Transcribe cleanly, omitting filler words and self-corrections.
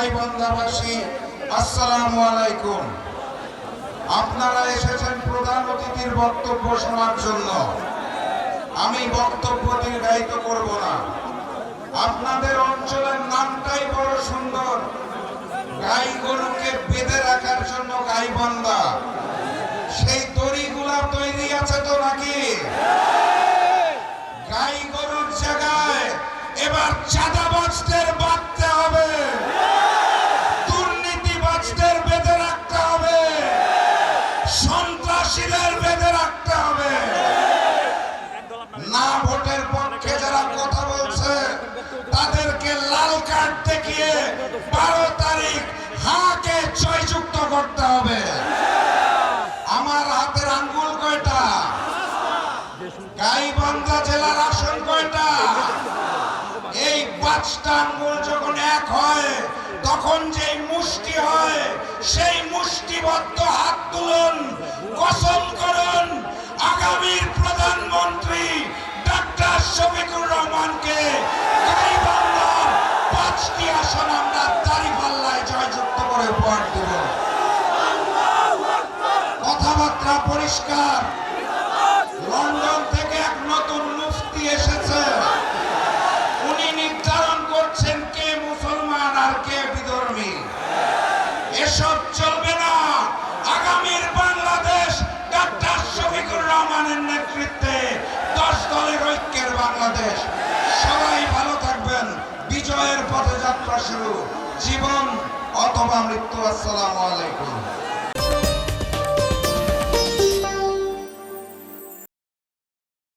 গাইবান্ধাবাসী, আসসালামু আলাইকুম। আপনারা এসেছেন প্রধান অতিথির বক্তব্য শোনার জন্য। আমি বক্তব্য দীর্ঘায়িত করব না। আপনাদের অঞ্চলের নামটাই বড় সুন্দর, গাই গরুকে বেঁধে রাখার জন্য গাইবান্ধা। সেই দড়িগুলা তৈরি আছে তো নাকি? গাই গরুর জায়গায় এবার চাঁদাবাজদের বাঁধতে হবে, দুর্নীতিবাজদের বেঁধে রাখতে হবে, সন্ত্রাসীদের বেঁধে রাখতে হবে। না ভোটের পক্ষে যারা কথা বলছে তাদেরকে লাল কার্ড দেখিয়ে 12 তারিখ হাকে জয়যুক্ত করতে হবে। আমার হাতের আঙ্গুল কয়টা? গাইবান্ধা জেলার আসন কয়টা? এই 5টা আঙ্গুল যখন এক হয় তখন যেই মুষ্টি হয়, সেই মুষ্টিবদ্ধ হাত তুলুন, কসম করুন আগামীর প্রধানমন্ত্রী ডাক্তার শফিকুর রহমানকে গাইবান্ধার 5টি আসন আমরা দাঁড়িপাল্লায় জয়যুক্ত করে উপহার দেব। কথাবার্তা পরিষ্কার। লন্ডন থেকে এক নতুন মুফতি এসেছে, উনি নির্ধারণ করছেন কে মুসলমান আর কে বিধর্মী। এসব চলবে না। আগামীর বাংলাদেশ ডাক্তার শফিকুর রহমানের নেতৃত্বে 10 দলের ঐক্যের বাংলাদেশ। সবাই ভালো থাকবেন। বিজয়ের পথে যাত্রা শুরু, জীবন অথবা মৃত্যু। আসসালামু আলাইকুম।